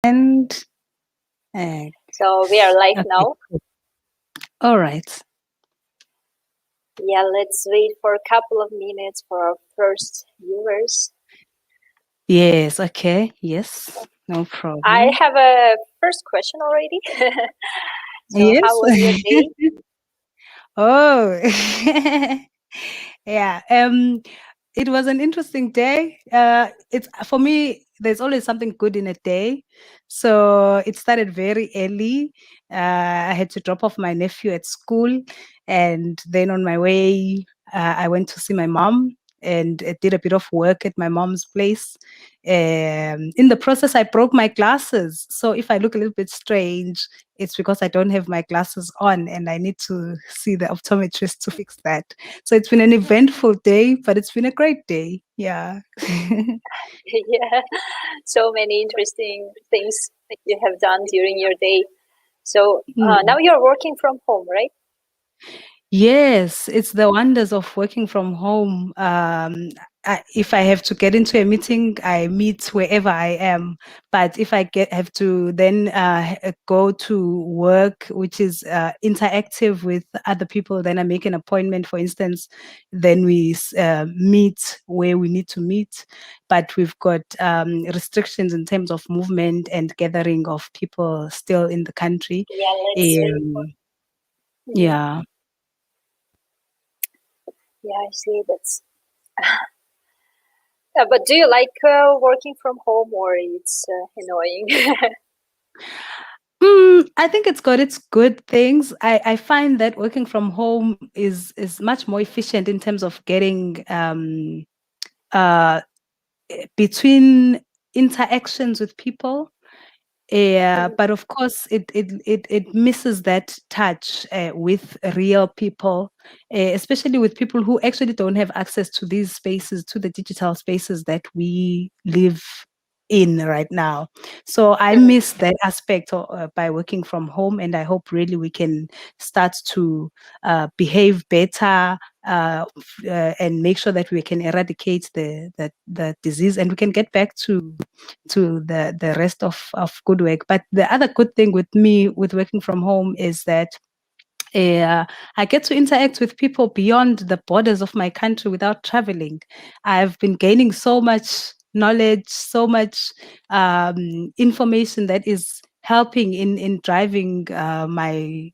And So we are live okay. now. All right. Yeah, let's wait for a couple of minutes for our first viewers. Yes. Okay. Yes. No problem. I have a first question already. So Yes. how was your day? Oh, yeah. It was an interesting day. It's for me. There's always something good in a day, so it started very early. I had to drop off my nephew at school, and then on my way, I went to see my mom and did a bit of work at my mom's place. In the process, I broke my glasses, so if I look a little bit strange, it's because I don't have my glasses on and I need to see the optometrist to fix that. So it's been an eventful day, but it's been a great day. Yeah. Yeah, so many interesting things you have done during your day. So now you're working from home, right? Yes, it's the wonders of working from home. If I have to get into a meeting, I meet wherever I am. But if I have to then go to work, which is interactive with other people, then I make an appointment, for instance, then we meet where we need to meet. But we've got restrictions in terms of movement and gathering of people still in the country. Yeah, let's wait for. Yeah. Yeah, I see. That's. But do you like working from home, or it's annoying? I think it's got its good things. I find that working from home is much more efficient in terms of getting uh, between interactions with people. Yeah, but of course, it misses that touch with real people, especially with people who actually don't have access to these spaces, to the digital spaces that we live in right now. So I miss that aspect by working from home, and I hope really we can start to behave better and make sure that we can eradicate the disease, and we can get back to the rest of good work. But the other good thing with me with working from home is that I get to interact with people beyond the borders of my country without traveling. I've been gaining so much knowledge, so much information that is helping in driving my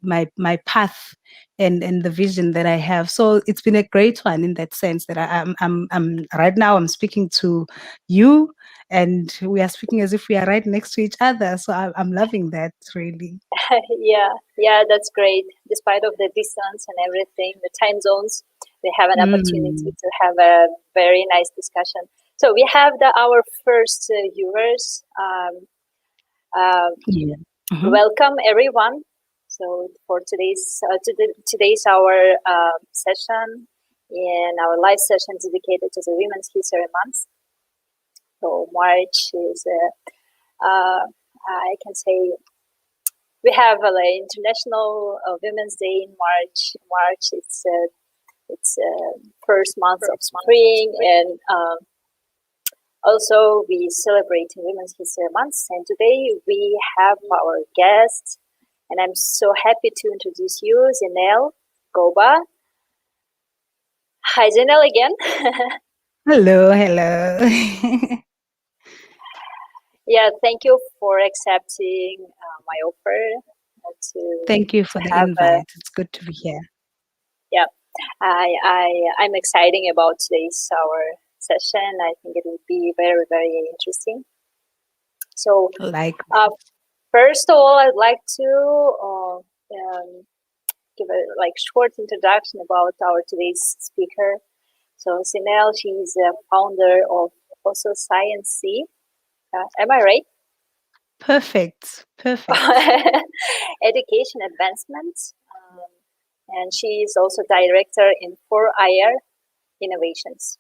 path and the vision that I have. So it's been a great one in that sense that I'm right now I'm speaking to you, and we are speaking as if we are right next to each other. So I'm loving that really. Yeah, that's great. Despite of the distance and everything, the time zones, we have an opportunity to have a very nice discussion. So we have our first viewers. Welcome everyone. So for today's our session and our live session dedicated to the Women's History Month. So March is I can say we have International Women's Day in March. March it's first month of spring, and also we celebrate Women's History Month. And today we have our guest, and I'm so happy to introduce you, Senele Goba. Hi, Senele again. Hello. Yeah, thank you for accepting my offer. Thank you for the invite. It's good to be here. Yeah, I'm excited about today's our session. I think it will be very, very interesting. So, first of all, I'd like to give a short introduction about our today's speaker. So, Senele, she's a founder of also Science C. Am I right? Perfect. Education advancement. And she is also director in 4IR Innovations.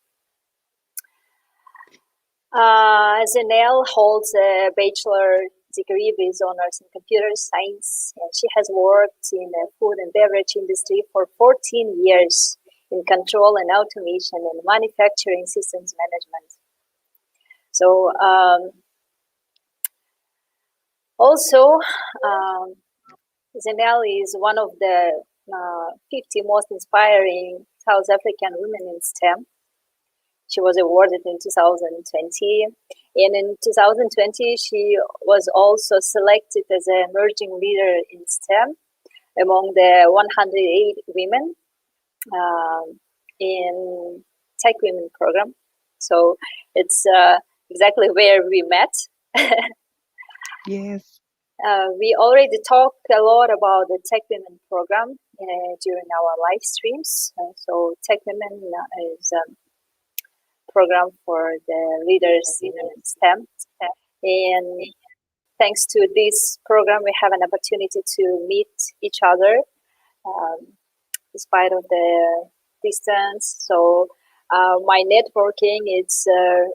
Senele holds a bachelor degree with honors in computer science, and she has worked in the food and beverage industry for 14 years in control and automation and manufacturing systems management. So Also, um, Senele is one of the 50 most inspiring South African women in STEM. She was awarded in 2020. And in 2020, she was also selected as an emerging leader in STEM among the 108 women in TechWomen program. So it's exactly where we met. Yes. We already talked a lot about the TechWomen program during our live streams. So TechWomen is a program for the leaders in STEM. And thanks to this program, we have an opportunity to meet each other um, despite of the distance. So my networking is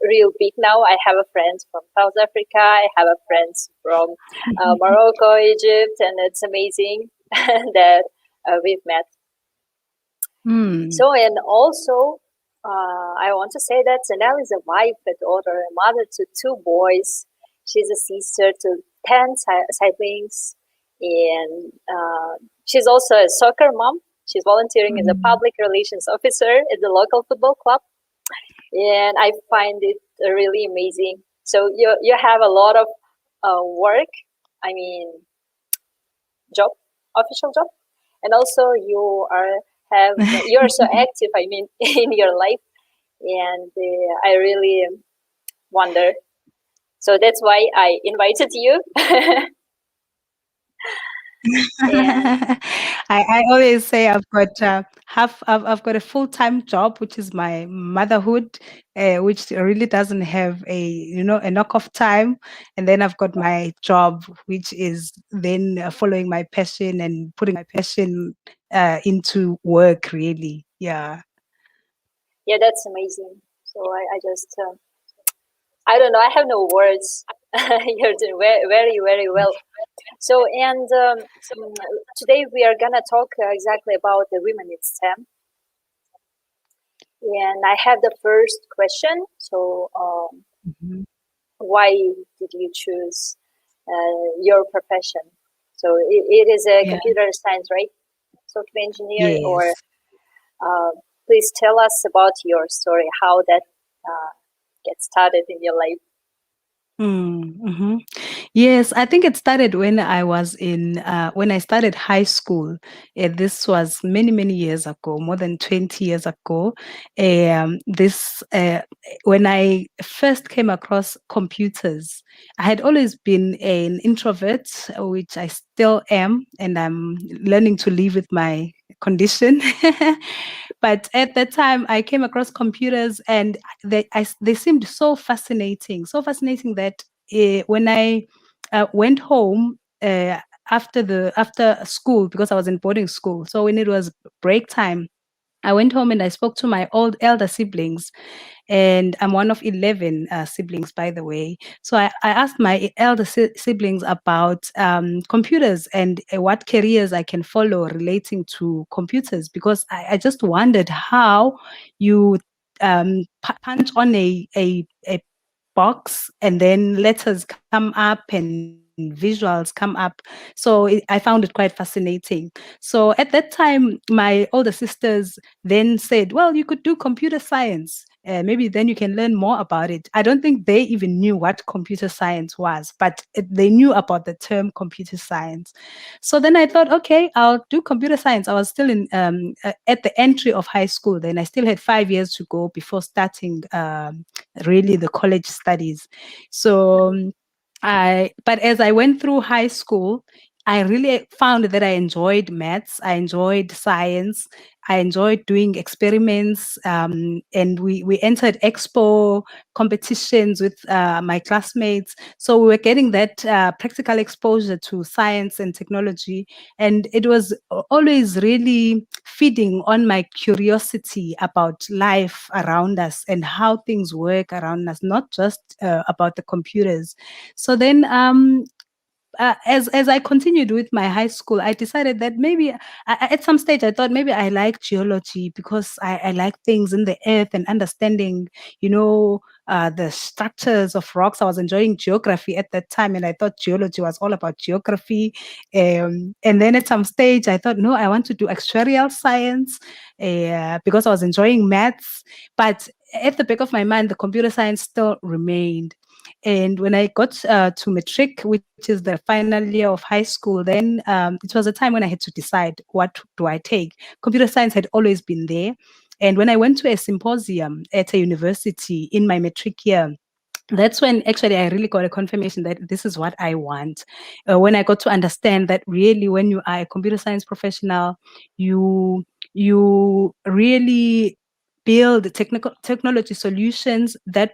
real big now. I have a friend from South Africa. I have a friends from Morocco, Egypt, and it's amazing that we've met. So, and also, I want to say that Senele is a wife, a daughter, a mother to two boys. She's a sister to 10 siblings, and she's also a soccer mom. She's volunteering as a public relations officer at the local football club, and I find it really amazing. So you have a lot of work. I mean, job, official job, and also you're so active. I mean, in your life, and I really wonder. So that's why I invited you. And I always say I've got a full-time job, which is my motherhood, which really doesn't have a knock-off time, and then I've got my job, which is then following my passion and putting my passion into work. Really, yeah. yeah, that's amazing. So I just I don't know. I have no words. You're doing very, very, very well. So, and today we are gonna talk exactly about the women in STEM. And I have the first question. So, Mhm. why did you choose your profession? So, it is a Yeah. computer science, right? Software engineer, or Yes. uh, please tell us about your story, how that gets started in your life. Mm-hmm. Yes, I think it started when I started high school. This was many, many years ago, more than 20 years ago. This When I first came across computers, I had always been an introvert, which I still am, and I'm learning to live with my condition. But at that time, I came across computers, and they seemed so fascinating that when I went home after school, because I was in boarding school. So when it was break time, I went home and I spoke to my old elder siblings, and I'm one of 11 siblings, by the way. So I asked my elder siblings about computers and what careers I can follow relating to computers, because I just wondered how you punch on a box and then letters come up and visuals come up. So I found it quite fascinating. So at that time, my older sisters then said, well, you could do computer science. Maybe then you can learn more about it. I don't think they even knew what computer science was, but they knew about the term computer science. So then I thought, okay, I'll do computer science. I was still at the entry of high school. Then I still had 5 years to go before starting really the college studies. So but as I went through high school, I really found that I enjoyed maths, I enjoyed science, I enjoyed doing experiments, and we entered expo competitions with my classmates. So we were getting that practical exposure to science and technology, and it was always really feeding on my curiosity about life around us and how things work around us, not just about the computers. So then as I continued with my high school, I decided that maybe at some stage I thought maybe I like geology because I like things in the earth and understanding, the structures of rocks. I was enjoying geography at that time, and I thought geology was all about geography. And then at some stage, I thought, no, I want to do actuarial science because I was enjoying maths. But at the back of my mind, the computer science still remained. And when I got to matric, which is the final year of high school, then it was a time when I had to decide what do I take. Computer science had always been there. And when I went to a symposium at a university in my matric year, that's when actually I really got a confirmation that this is what I want. When I got to understand that really, when you are a computer science professional, you really build technology solutions that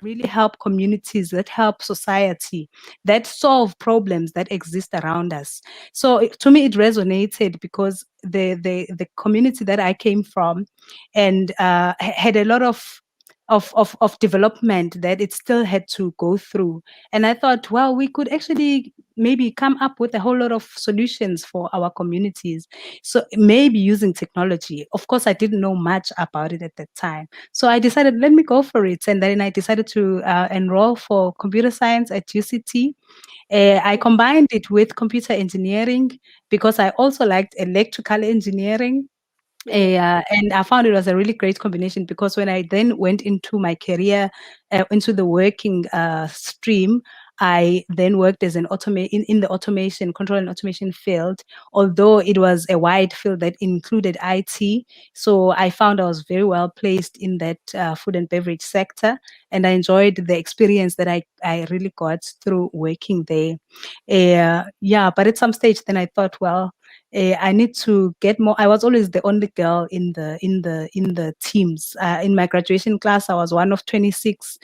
really help communities, that help society, that solve problems that exist around us. So to me, it resonated because the community that I came from and had a lot of development that it still had to go through. And I thought, well, we could actually maybe come up with a whole lot of solutions for our communities. So maybe using technology. Of course, I didn't know much about it at that time. So I decided, let me go for it. And then I decided to enroll for computer science at UCT. I combined it with computer engineering because I also liked electrical engineering. And I found it was a really great combination because when I then went into my career, into the working stream, I then worked as in the automation, control and automation field, although it was a wide field that included IT. So I found I was very well placed in that food and beverage sector, and I enjoyed the experience that I really got through working there. Yeah, but at some stage, then I thought, well, I need to get more. I was always the only girl in the teams. In my graduation class, I was one of 26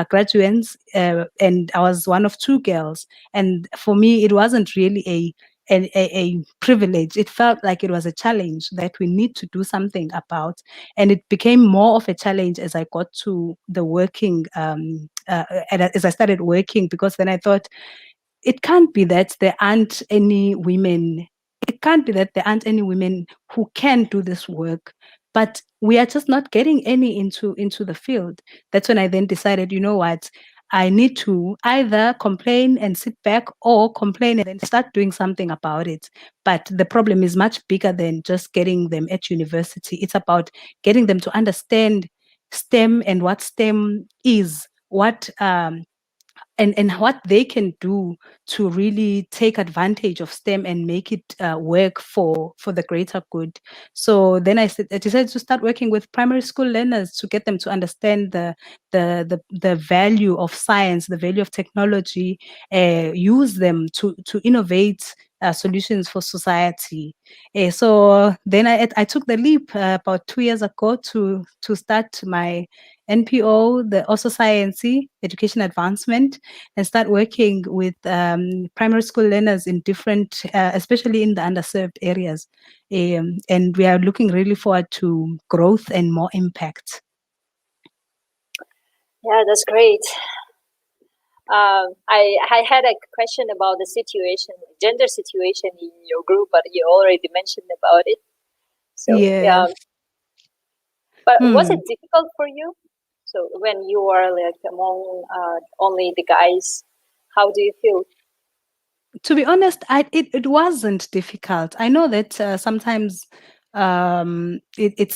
graduates, and I was one of two girls. And for me, it wasn't really a privilege. It felt like it was a challenge that we need to do something about, and it became more of a challenge as I got to the working. And as I started working, because then I thought it can't be that there aren't any women. It can't be that there aren't any women who can do this work, but we are just not getting any into the field. That's when I then decided, you know what, I need to either complain and sit back or complain and then start doing something about it. But the problem is much bigger than just getting them at university. It's about getting them to understand STEM and what STEM is, what and what they can do to really take advantage of STEM and make it work for the greater good. So then I decided to start working with primary school learners to get them to understand the value of science, the value of technology, use them to innovate solutions for society. So then I took the leap about 2 years ago to start my NPO, the also Science Education Advancement, and start working with primary school learners in different, especially in the underserved areas. And we are looking really forward to growth and more impact. Yeah, that's great. I had a question about the situation, gender situation in your group, but you already mentioned about it. So Yeah. but was it difficult for you? So when you are like among only the guys, how do you feel? To be honest, it wasn't difficult. I know that sometimes it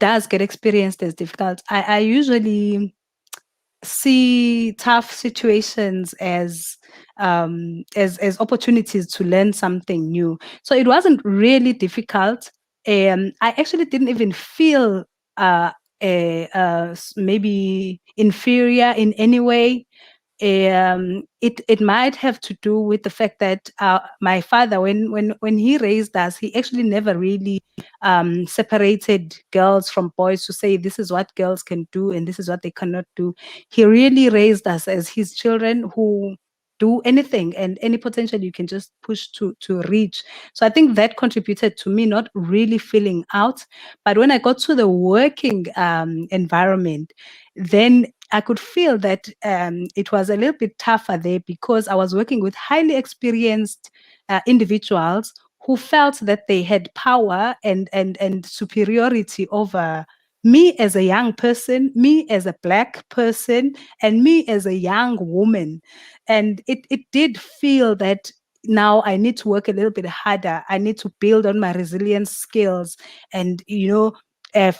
does get experienced as difficult. I usually see tough situations as opportunities to learn something new. So it wasn't really difficult. I actually didn't even feel maybe inferior in any way. It might have to do with the fact that my father, when he raised us, he actually never really separated girls from boys to say this is what girls can do and this is what they cannot do. He really raised us as his children who do anything and any potential you can just push to reach. So I think that contributed to me not really feeling out. But when I got to the working environment, then I could feel that it was a little bit tougher there because I was working with highly experienced individuals who felt that they had power and superiority over me as a young person, me as a Black person, and me as a young woman. And it did feel that now I need to work a little bit harder. I need to build on my resilience skills and,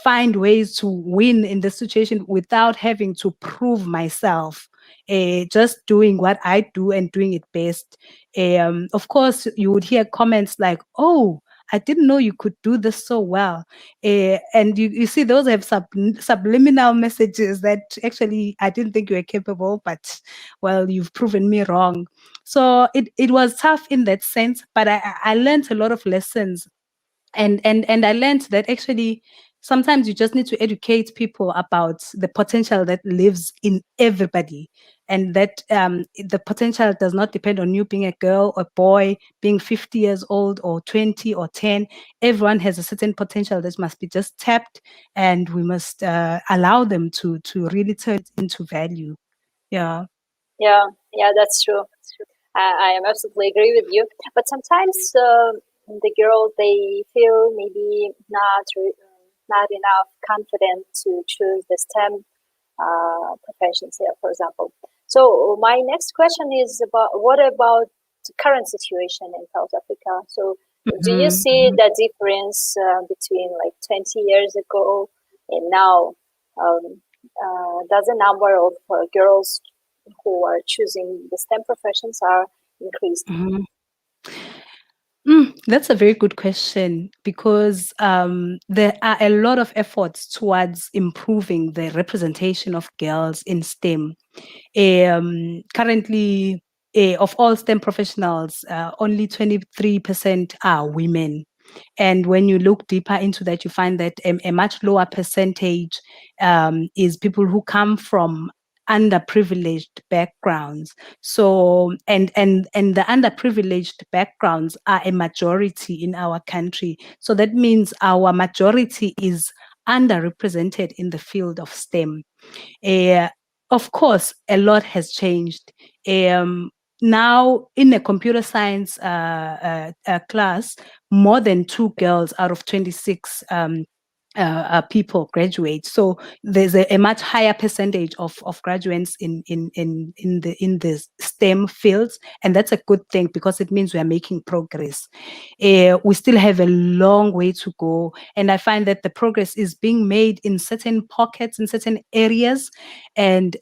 find ways to win in the situation without having to prove myself. Just doing what I do and doing it best. Of course, you would hear comments like, "Oh, I didn't know you could do this so well." And you see, those have subliminal messages that actually I didn't think you were capable, but well, you've proven me wrong. So it was tough in that sense, but I learned a lot of lessons, and I learned that actually sometimes you just need to educate people about the potential that lives in everybody, and that the potential does not depend on you being a girl or boy, being 50 years old or 20 or 10. Everyone has a certain potential that must be just tapped, and we must allow them to really turn it into value. Yeah. Yeah, yeah, that's true. I am absolutely agree with you. But sometimes the girl, they feel maybe not enough confident to choose the STEM professions here, for example. So my next question is about what about the current situation in South Africa? So do you Mhm, see mhm. the difference between like 20 years ago and now? Um, does the number of girls who are choosing the STEM professions are increased? Mhm. That's a very good question because there are a lot of efforts towards improving the representation of girls in STEM. Currently, of all STEM professionals, only 23% are women. And when you look deeper into that, you find that a much lower percentage is people who come from underprivileged backgrounds. So, and the underprivileged backgrounds are a majority in our country. So that means our majority is underrepresented in the field of STEM. Uh, of course, a lot has changed. Um, Now, in a computer science class, more than two girls out of 26 people graduate. So there's a much higher percentage of graduates in the STEM fields, and that's a good thing because it means we are making progress. We still have a long way to go, and I find that the progress is being made in certain pockets, in certain areas, and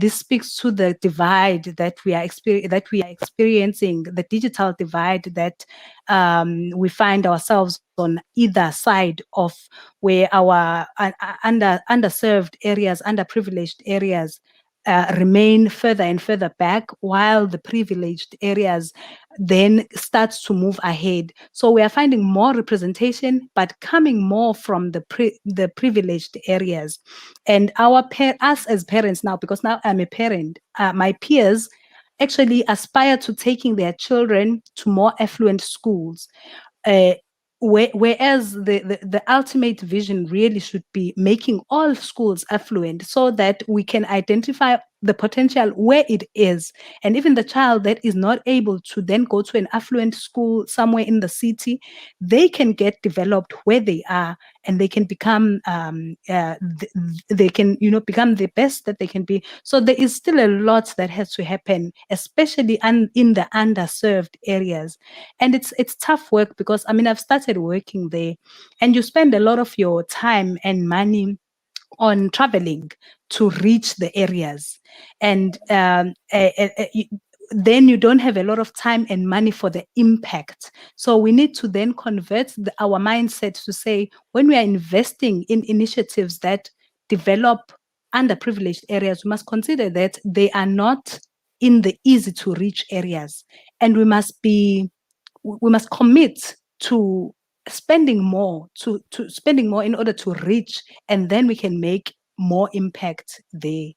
this speaks to the divide that we are experiencing, the digital divide that we find ourselves on either side of, where our underserved areas, underprivileged areas remain further and further back, while the privileged areas then starts to move ahead. So we are finding more representation, but coming more from the privileged areas. And us as parents now, because now I'm a parent, my peers actually aspire to taking their children to more affluent schools. Uh, Whereas the ultimate vision really should be making all schools affluent so that we can identify the potential where it is. And even the child that is not able to then go to an affluent school somewhere in the city, they can get developed where they are, and they can become they can become the best that they can be. So there is still a lot that has to happen, especially in the underserved areas. And it's tough work because I mean I've started working there, and you spend a lot of your time and money on traveling to reach the areas, and then you don't have a lot of time and money for the impact. So we need to then convert our mindset to say, when we are investing in initiatives that develop underprivileged areas, we must consider that they are not in the easy to reach areas, and we must commit to spending more in order to reach, and then we can make more impact there.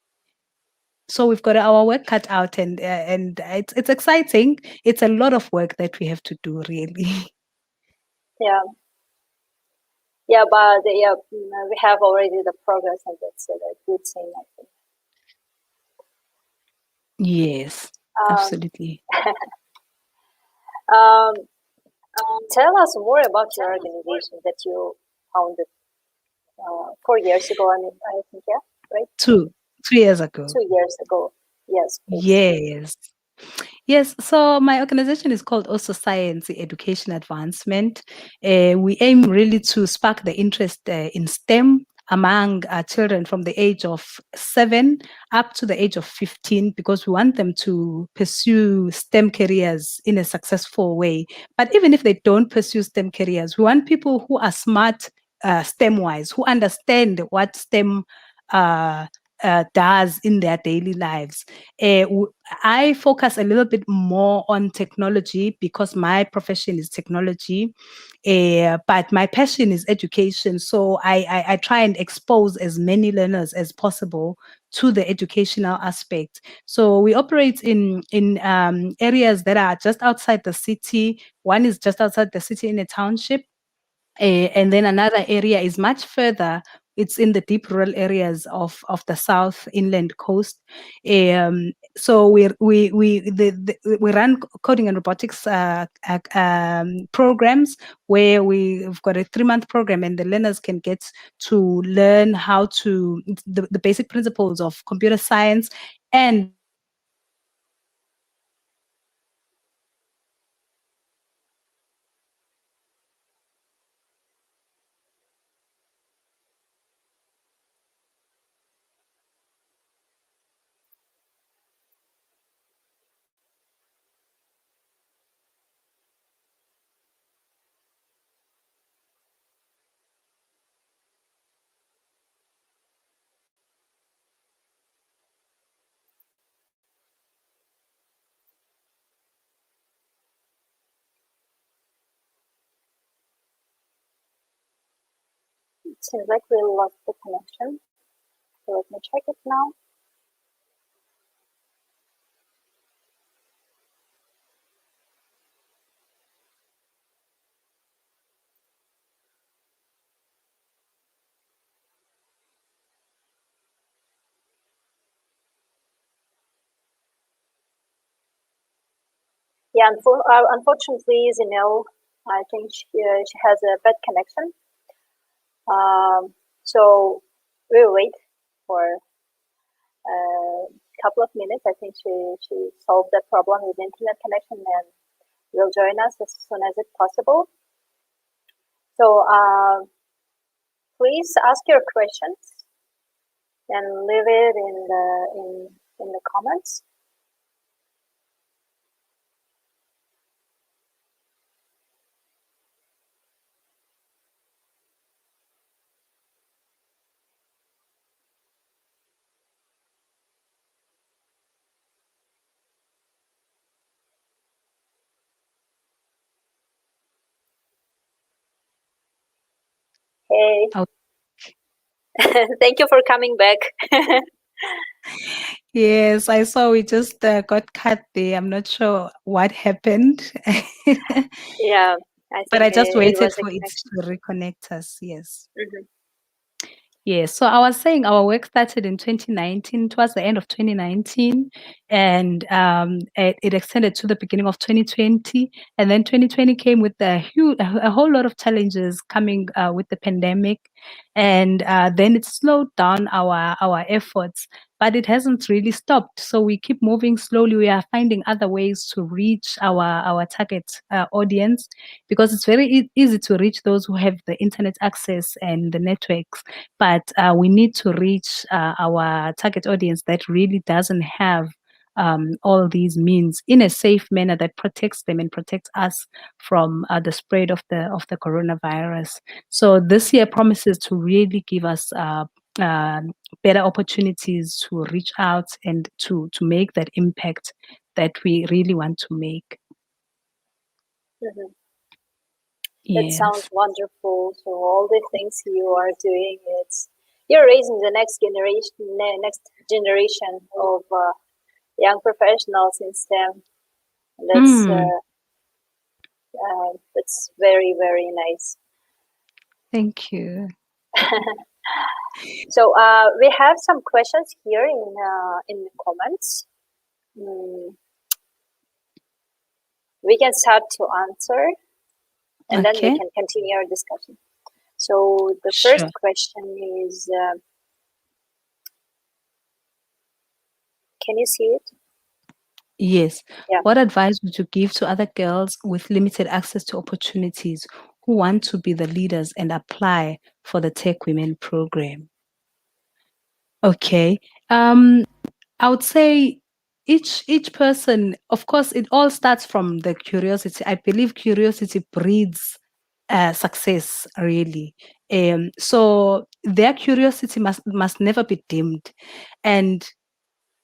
So we've got our work cut out, and it's exciting. It's a lot of work that we have to do, really. Yeah, yeah, but yeah, we have already the progress, and that's a good thing, I think. Yes, Um, absolutely. um, Tell us more about your organization that you founded 4 years ago. I think, yeah, right? 2 years ago. 2 years ago. Yes, please. Yes. Yes, so my organization is called Also Science Education Advancement. We aim really to spark the interest in STEM among children from the age of 7 up to the age of 15 because we want them to pursue STEM careers in a successful way. But even if they don't pursue STEM careers, we want people who are smart STEM wise, who understand what STEM uh, does in their daily lives. I focus a little bit more on technology because my profession is technology, but my passion is education. So I try and expose as many learners as possible to the educational aspect. So we operate in areas that are just outside the city. One is just outside the city in a township, and then another area is much further. It's in the deep rural areas of the South Inland Coast. So we run coding and robotics programs where we've got a 3-month program, and the learners can get to learn how to the basic principles of computer science and It seems like we lost the connection. So let me check it now. Yeah, unfortunately, Zinel, I think she has a bad connection. So we'll wait for a couple of minutes. I think she solved the problem with internet connection and will join us as soon as it's possible. So please ask your questions and leave it in the comments. Hey, oh, thank you for coming back. yes, I saw we just got cut there. I'm not sure what happened. Yeah, I But think I just it waited was a for it connection. to reconnect us. Yes. Hmm. Yes. So I was saying our work started in 2019, towards the end of 2019, and it extended to the beginning of 2020. And then 2020 came with a whole lot of challenges coming with the pandemic, and then it slowed down our efforts. But it hasn't really stopped. So we keep moving slowly. We are finding other ways to reach our target audience because it's very easy to reach those who have the internet access and the networks, but we need to reach our target audience that really doesn't have all these means in a safe manner that protects them and protects us from the spread of the coronavirus. So this year promises to really give us better opportunities to reach out and to make that impact that we really want to make. Hmm. That sounds Yes. wonderful. So all the things you are doing, you're raising the next generation of young professionals in STEM. Mm, That's very very nice. thank you. So we have some questions here in the comments. Mm, we can start to answer, and then we Okay, can continue our discussion. So the first sure. question is, can you see it? Yes. Yeah. What advice would you give to other girls with limited access to opportunities who want to be the leaders and apply for the Tech Women program? Okay. I would say each person, of course, it all starts from the curiosity. I believe curiosity breeds success, really. So their curiosity must never be dimmed, and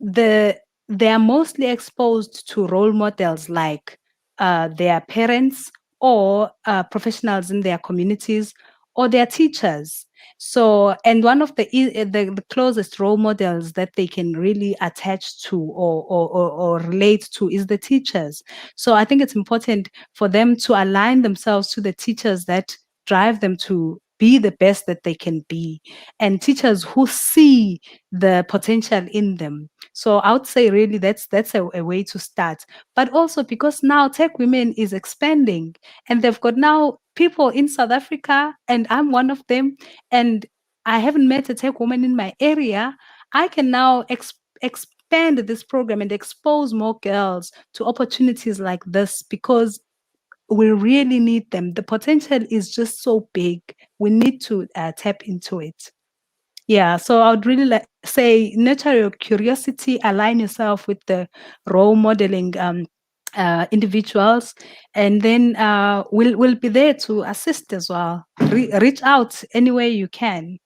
the they are mostly exposed to role models like their parents or professionals in their communities or their teachers. So, and one of the closest role models that they can really attach to or relate to is the teachers. So I think it's important for them to align themselves to the teachers that drive them to be the best that they can be, and teachers who see the potential in them. So I would say really that's a way to start. But also because now Tech Women is expanding and they've got now people in South Africa, and I'm one of them, and I haven't met a tech woman in my area. I can now expand this program and expose more girls to opportunities like this because we really need them. The potential is just so big. We need to tap into it. Yeah, so I would really like say nurture your curiosity, align yourself with the role modeling individuals, and then we'll be there to assist as well. Reach out any way you can.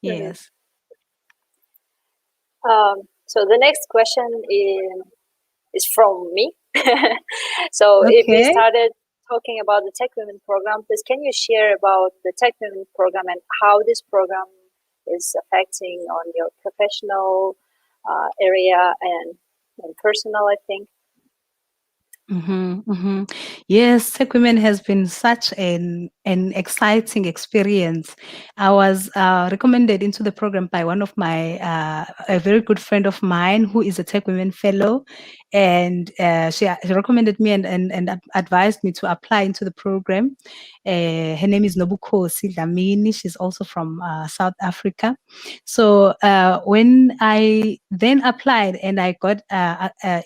Mhm. Yes. So the next question is from me. So if we Okay. started talking about the Tech Women program, please can you share about the Tech Women program and how this program is affecting on your professional area and personal, I think. Yes, Tech Women has been such an exciting experience. I was recommended into the program by one of my a very good friend of mine who is a Tech Women fellow, and she recommended me and advised me to apply into the program. Her name is Nobukhosi Dlamini. She's also from South Africa. So when I then applied and I got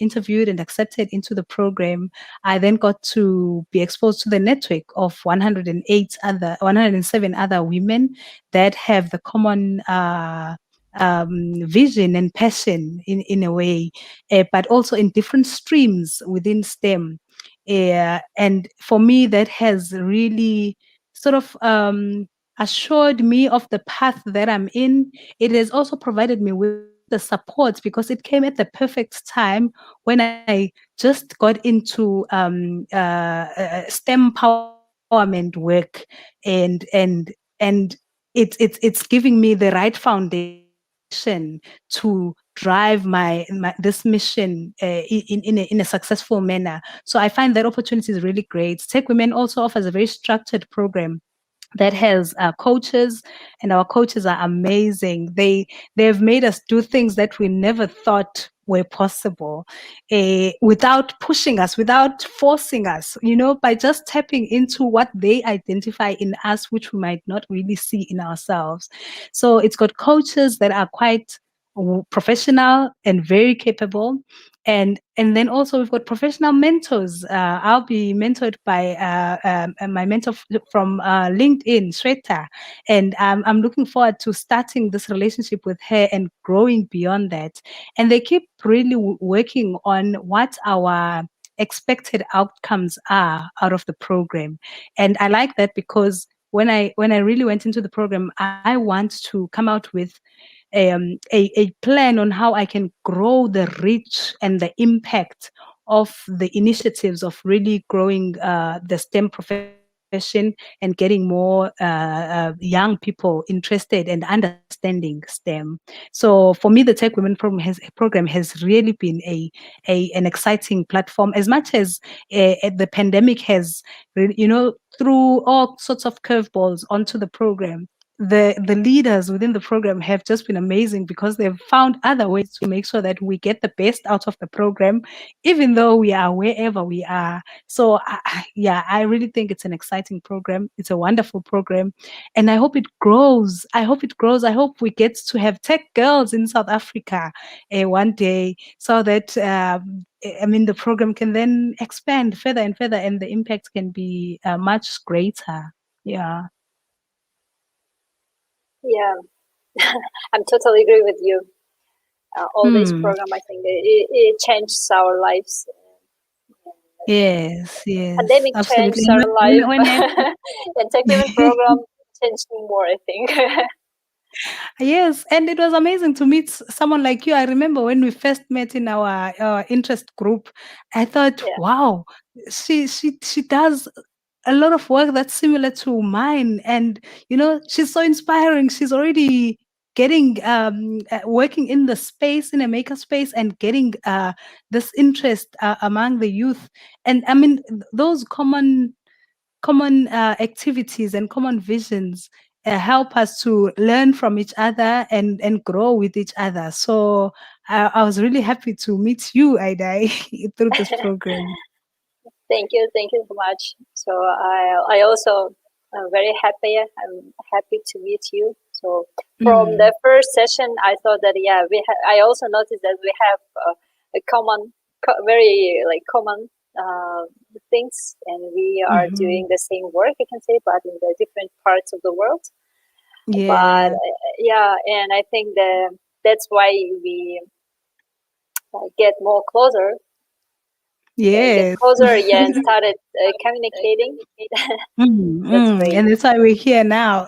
interviewed and accepted into the program, I then got to be exposed to the network of 107 other women that have the common vision and passion in a way, but also in different streams within STEM. And for me, that has really sort of assured me of the path that I'm in. It has also provided me with the support because it came at the perfect time when I just got into STEM empowerment work, and it's giving me the right foundation to drive my this mission in a successful manner. So I find that opportunity is really great. Tech Women also offers a very structured program that has coaches, and our coaches are amazing. They've made us do things that we never thought were possible, without pushing us, without forcing us, by just tapping into what they identify in us, which we might not really see in ourselves. So it's got coaches that are quite professional and very capable, and then also we've got professional mentors. I'll be mentored by my mentor from LinkedIn, Shweta, and I'm looking forward to starting this relationship with her and growing beyond that. And they keep really working on what our expected outcomes are out of the program. And I like that because when I really went into the program, I want to come out with a plan on how I can grow the reach and the impact of the initiatives of really growing the STEM profession and getting more young people interested and understanding STEM. So for me, the Tech Women program has really been an exciting platform. As much as the pandemic has, threw all sorts of curveballs onto the program, the leaders within the program have just been amazing because they've found other ways to make sure that we get the best out of the program, even though we are wherever we are. So yeah, I really think it's an exciting program. It's a wonderful program, and I hope it grows. I hope it grows. I hope we get to have tech girls in South Africa one day, so that I mean the program can then expand further and further, and the impact can be much greater. Yeah. Yeah, I'm totally agree with you. All this Hmm. program, I think it changed our lives. Yes, yes, Pandemic changed absolutely. And our life, whenever and TechWomen program changed me more, I think. yes, and it was amazing to meet someone like you. I remember when we first met in our interest group, I thought, Yeah. wow, she does a lot of work that's similar to mine, and she's so inspiring. She's already getting working in the space, in a maker space, and getting this interest among the youth. And I mean, those common activities and common visions help us to learn from each other and grow with each other. So I was really happy to meet you, Ida, through this program. Thank you so much. So I also very happy. I'm happy to meet you. So from Mm, the first session, I thought that yeah, I also noticed that we have a common, very like common uh, things, and we are mhm. doing the same work. I can say, but in the different parts of the world. But Yeah. yeah, and I think that's why we get more closer and get Yes. closer, yeah, and started communicating. That's great. And that's why we're here now.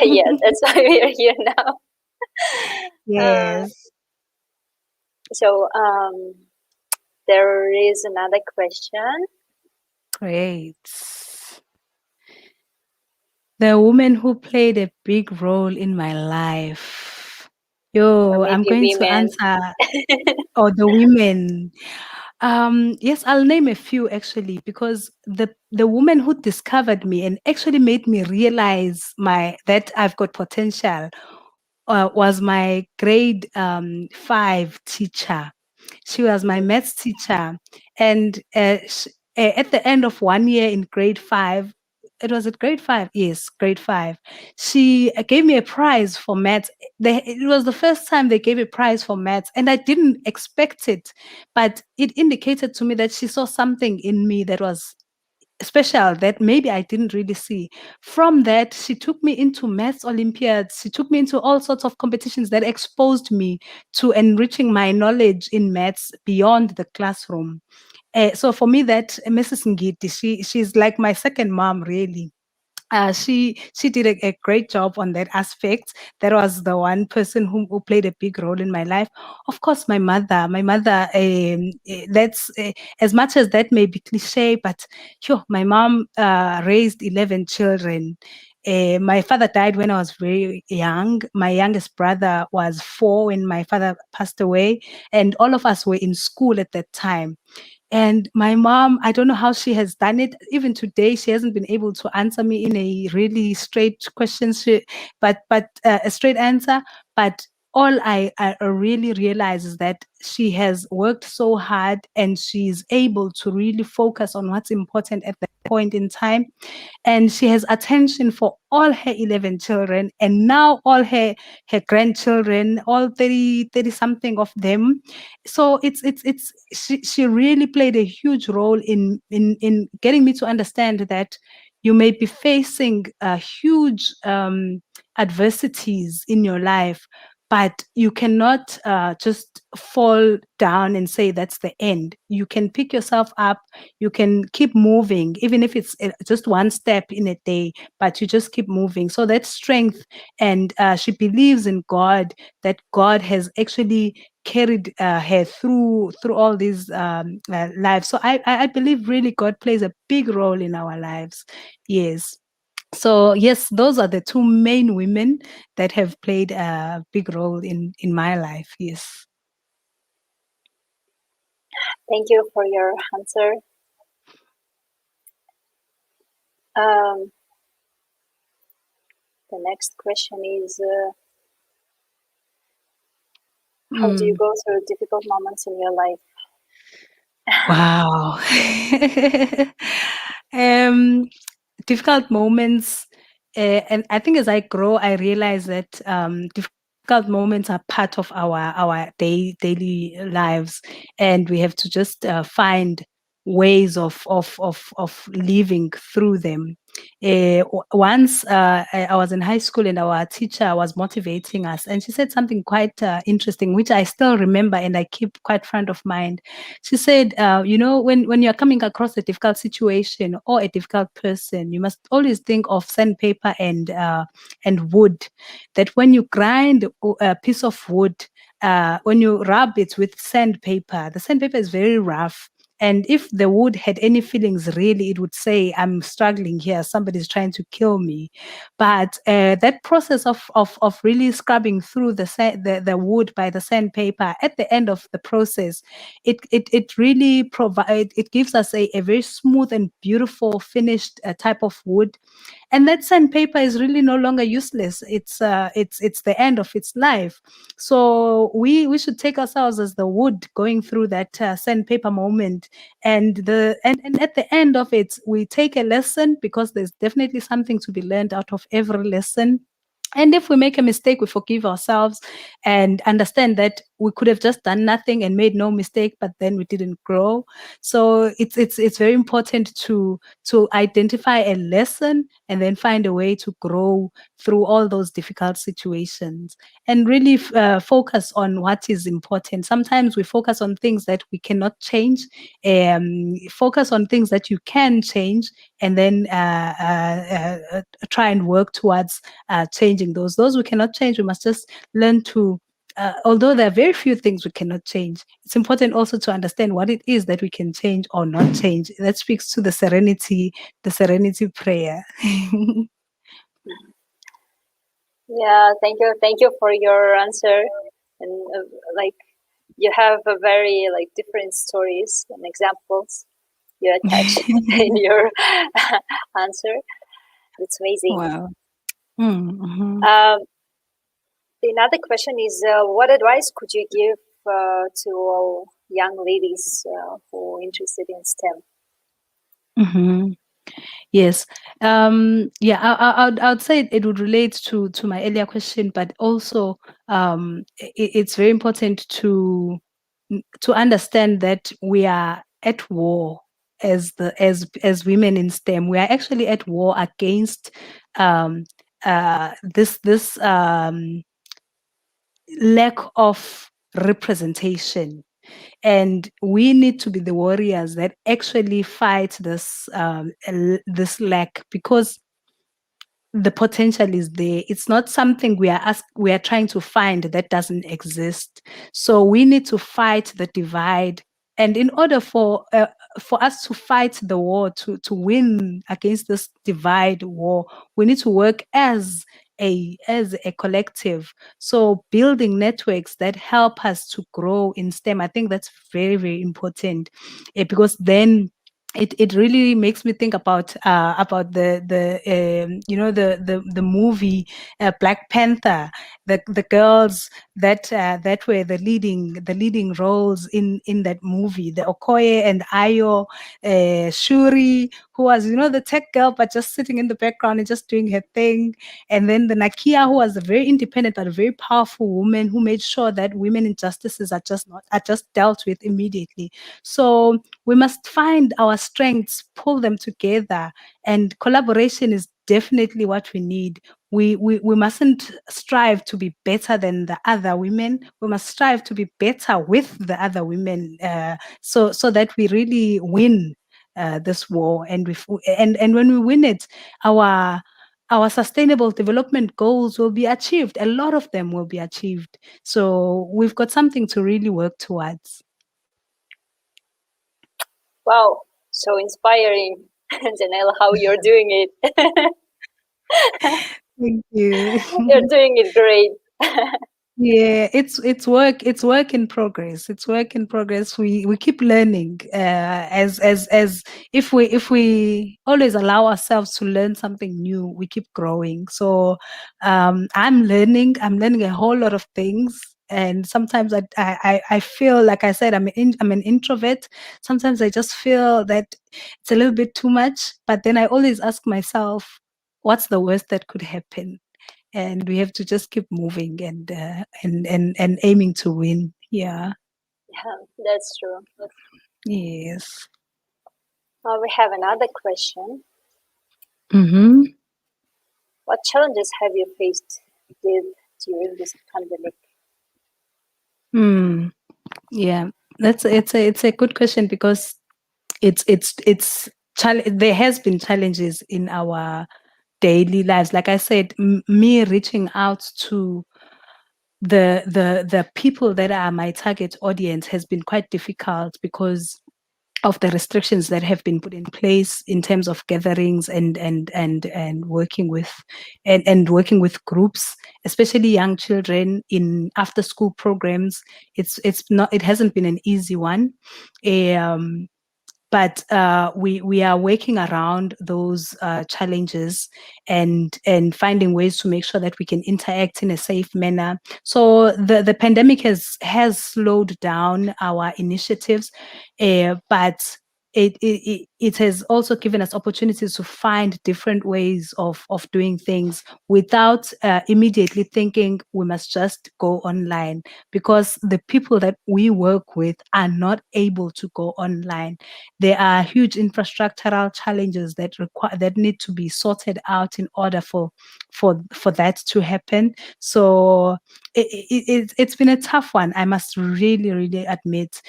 Yeah, that's why we are here now. Uh, Yes. so there is another question. Great. The woman who played a big role in my life. Or Yo, I'm maybe going to women. answer. Oh, the women. Yes, I'll name a few actually, because the woman who discovered me and actually made me realize my that I've got potential was my grade 5 teacher. She was my Mm, maths teacher, and at the end of 1 year in grade 5, it was at grade 5, yes, grade 5. She gave me a prize for maths. It was the first time they gave a prize for maths, and I didn't expect it, but it indicated to me that she saw something in me that was special that maybe I didn't really see. From that, she took me into maths Olympiads. She took me into all sorts of competitions that exposed me to enriching my knowledge in maths beyond the classroom. So for me, that Mrs. Ngiti, she's like my second mom, really. She did a great job on that aspect. That was the one person who played a big role in my life. Of course, my mother. My mother. That's as much as that may be cliche, but sure, my mom raised 11 children. My father died when I was very young. My youngest brother was 4 when my father passed away, and all of us were in school at that time. And my mom, I don't know how she has done it. Even today, she hasn't been able to answer me in a really straight question, but a straight answer. But all I really realize is that she has worked so hard and she's able to really focus on what's important at that point in time, and she has attention for all her 11 children and now all her grandchildren, all 30 something of them. So she really played a huge role in getting me to understand that you may be facing huge adversities in your life, but you cannot just fall down and say that's the end. You can pick yourself up, you can keep moving, even if it's just one step in a day, but you just keep moving. So that strength, and she believes in God, that God has actually carried her through all these lives. So I believe really God plays a big role in our lives. Yes. So yes, those are the two main women that have played a big role in my life. Yes. thank you for your answer. Um, The next question is, how do you go through difficult moments in your life? Wow. Difficult moments, and I think as I grow, I realize that difficult moments are part of our daily lives, and we have to just find ways of living through them. Once I was in high school and our teacher was motivating us, and she said something quite interesting, which I still remember and I keep quite front of mind. She said, when you're coming across a difficult situation or a difficult person, you must always think of sandpaper and wood. That when you grind a piece of wood, when you rub it with sandpaper, the sandpaper is very rough. And if the wood had any feelings, really, it would say, "I'm struggling here. Somebody's trying to kill me." But that process of really scrubbing through the wood by the sandpaper, at the end of the process, it really provide it gives us a very smooth and beautiful finished type of wood, and that sandpaper is really no longer useless. It's the end of its life. So we should take ourselves as the wood going through that sandpaper moment, and at the end of it, we take a lesson, because there's definitely something to be learned out of every lesson. And if we make a mistake, we forgive ourselves and understand that we could have just done nothing and made no mistake, but then we didn't grow. So it's very important to identify a lesson and then find a way to grow through all those difficult situations, and really focus on what is important. Sometimes we focus on things that we cannot change. Focus on things that you can change, and then try and work towards changing those we cannot change. We must just learn to, although there are very few things we cannot change, it's important also to understand what it is that we can change or not change. That speaks to the serenity prayer. Yeah, thank you for your answer. And like, you have a very like different stories and examples you attach in your answer. It's amazing. Wow. Mm-hmm. Another question is, what advice could you give to all young ladies who are interested in STEM? Mm-hmm. Yes. Yeah, I would say it would relate to my earlier question, but also it's very important to understand that we are at war as women in STEM. We are actually at war against um, this lack of representation, and we need to be the warriors that actually fight this lack, because the potential is there. It's not something we are trying to find that doesn't exist. So we need to fight the divide. And in order for us to fight the war, to win against this divide war, we need to work as a collective. So building networks that help us to grow in STEM, I think that's very, very important, because then it really makes me think about the movie Black Panther, the girls that were the leading roles in that movie, the Okoye and Ayo, Shuri, who was the tech girl but just sitting in the background and just doing her thing, and then the Nakia, who was a very independent but a very powerful woman who made sure that women injustices are just dealt with immediately. So we must find our strengths, pull them together, and collaboration is definitely what we need. We mustn't strive to be better than the other women. We must strive to be better with the other women, so that we really win this war. And when we win it, our sustainable development goals will be achieved. A lot of them will be achieved. So we've got something to really work towards. Wow, so inspiring, Janelle, how you're doing it. Thank you. You're doing it great. Yeah, it's work in progress. It's work in progress. We keep learning. As if we always allow ourselves to learn something new, we keep growing. So I'm learning. I'm learning a whole lot of things. And sometimes I feel like I said I'm an introvert. Sometimes I just feel that it's a little bit too much. But then I always ask myself, what's the worst that could happen? And we have to just keep moving and aiming to win. Yeah. Yeah, that's true. Yes. We have another question. Mm-hmm. What challenges have you faced with during this pandemic? Mm. Yeah. It's a good question because there has been challenges in our daily lives. Like I said, me reaching out to the people that are my target audience has been quite difficult because of the restrictions that have been put in place in terms of gatherings and working with and working with groups, especially young children in after school programs. It hasn't been an easy one. Um, but we are working around those challenges and finding ways to make sure that we can interact in a safe manner. So the pandemic has slowed down our initiatives, but it has also given us opportunities to find different ways of doing things without immediately thinking we must just go online, because the people that we work with are not able to go online. There are huge infrastructural challenges that need to be sorted out in order for that to happen. So it's been a tough one, I must really admit.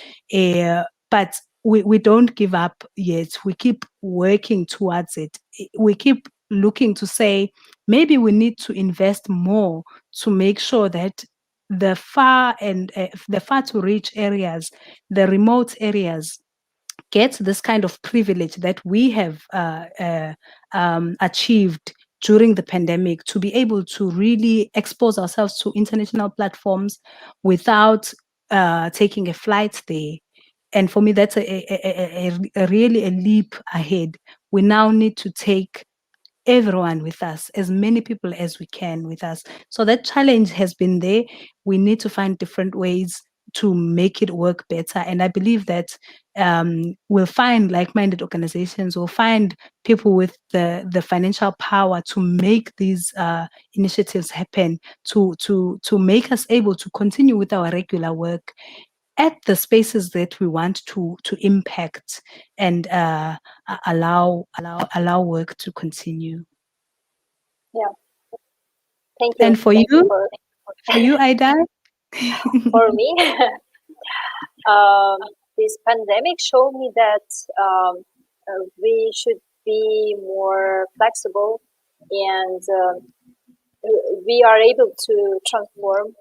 But we don't give up yet. We keep working towards it. We keep looking to say maybe we need to invest more to make sure that the far to reach areas, the remote areas, get this kind of privilege that we have achieved during the pandemic, to be able to really expose ourselves to international platforms without taking a flight there. And for me, that's a really a leap ahead. We now need to take everyone with us, as many people as we can with us. So that challenge has been there. We need to find different ways to make it work better. And I believe that we'll find like-minded organizations, we'll find people with the financial power to make these initiatives happen, to make us able to continue with our regular work at the spaces that we want to impact and allow work to continue. Yeah, thank you. And for Thank you you, Aida? for me. um, this pandemic showed me that um, we should be more flexible, and we are able to transform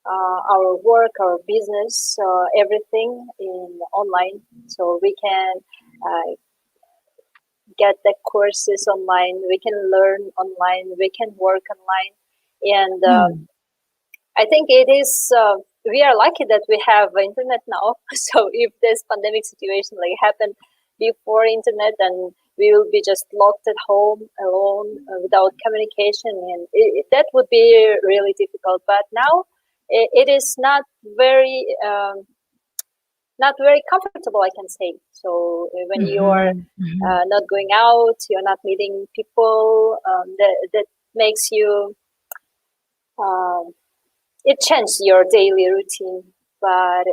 our work, our business, everything in online. So we can uh, get the courses online, we can learn online, we can work online, and Mm, I think it is. We are lucky that we have internet now. So if this pandemic situation like happened before internet, then we will be just locked at home alone without communication, and that would be really difficult. But now it is not very comfortable, I can say. So when you are mhm, mhm, not going out, you're not meeting people, that makes you um, it changed your daily routine. But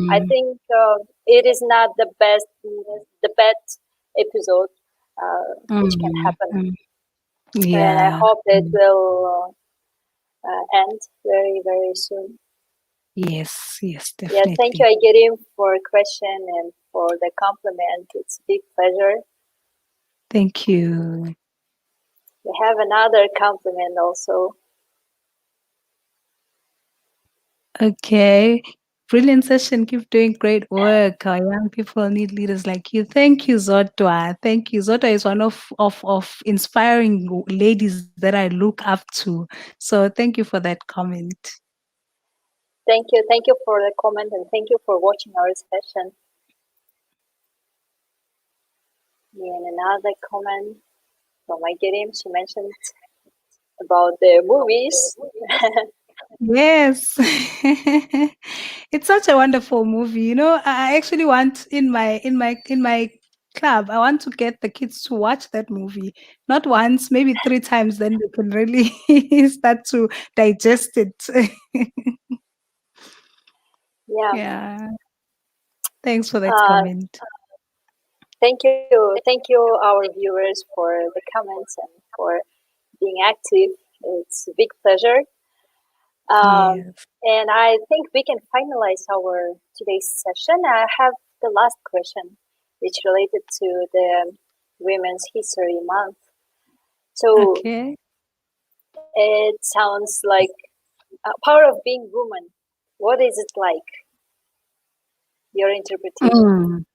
I mm, think it is not the best episode which can mm, happen, mm. and I Yeah. hope that Mm. will end very soon. Yes, yes, Yeah, thank you, definitely. Aigerim, for question and for the compliment. It's a big pleasure. Thank you. We have another compliment also. Okay. Brilliant session. Keep doing great work. Our young people need leaders like you. Thank you, Zotwa. Thank you. Zotwa is one of inspiring ladies that I look up to. So thank you for that comment. Thank you for the comment, and thank you for watching our session. And another comment from my Gideon, she mentioned about the movies. Yes. It's such a wonderful movie. You know, I actually want in my club, I want to get the kids to watch that movie. Not once, maybe 3 times, then they can really start to digest it. Yeah. Yeah. Thanks for that Uh, comment. thank you, our viewers, for the comments and for being active. It's a big pleasure. Yes. And I think we can finalize our today's session. I have the last question, which related to the Women's History Month. So Okay. it sounds like power of being woman. What is it like? Your interpretation. Mm.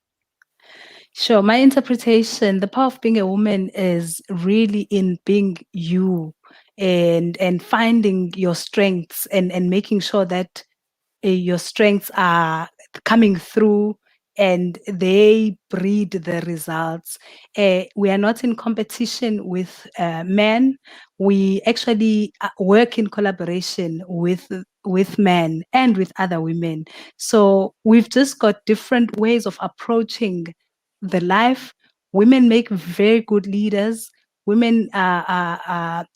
Sure. My interpretation, the power of being a woman is really in being you and finding your strengths and making sure that your strengths are coming through and they breed the results. We are not in competition with men. We actually work in collaboration with men and with other women. So we've just got different ways of approaching the life. Women make very good leaders. Women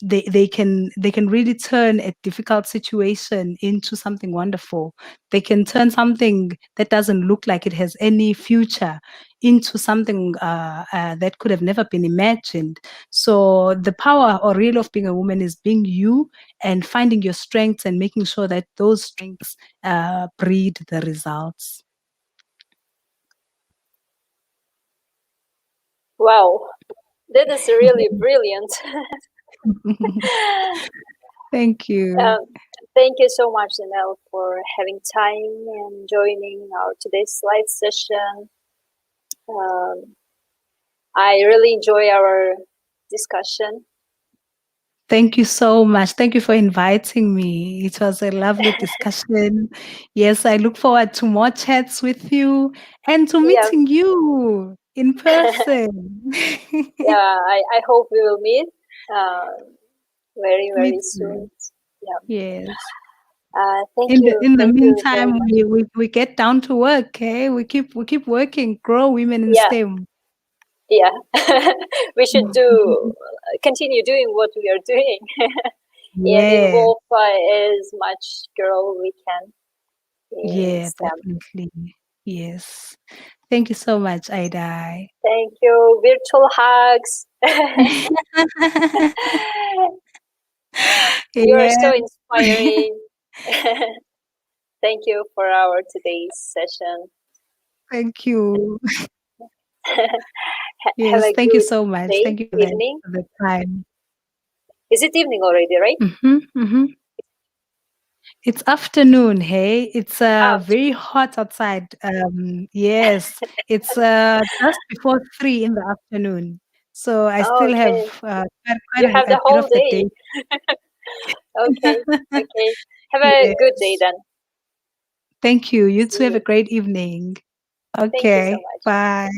they can really turn a difficult situation into something wonderful. They can turn something that doesn't look like it has any future into something that could have never been imagined. So the power or real of being a woman is being you and finding your strengths and making sure that those strengths breed the results. Wow, that is really brilliant. Thank you. um, Thank you so much, Senele, for having time and joining our today's live session. Um, I really enjoy our discussion. Thank you so much. Thank you for inviting me. It was a lovely discussion. Yes, I look forward to more chats with you and to Yeah, meeting you in person. yeah. I hope we will meet uh, very Me very too. soon. Yeah. Yes. In the Thank you very meantime, much. we get down to work, okay? We keep working, grow women in Yeah, STEM. yeah. We should do continue doing what we are doing and Yeah, involve as much girl we can in yeah, STEM. definitely. Yes. Thank you so much, Aida. Thank you. Virtual hugs. You are Yeah, so inspiring. Thank you for our today's session. thank you. Have Yes, a thank you good so much. day, Thank you evening. for the time. Is it evening already, right? Mm-hmm. It's afternoon, hey? It's Ah, very hot outside. Yes, it's just before 3 in the afternoon. So I still have okay. quite You have a the bit whole of the day. day. Okay, okay. Have a good day Yes. then. Thank you. You See too have a you. great evening. Thank you so Okay. much. Bye.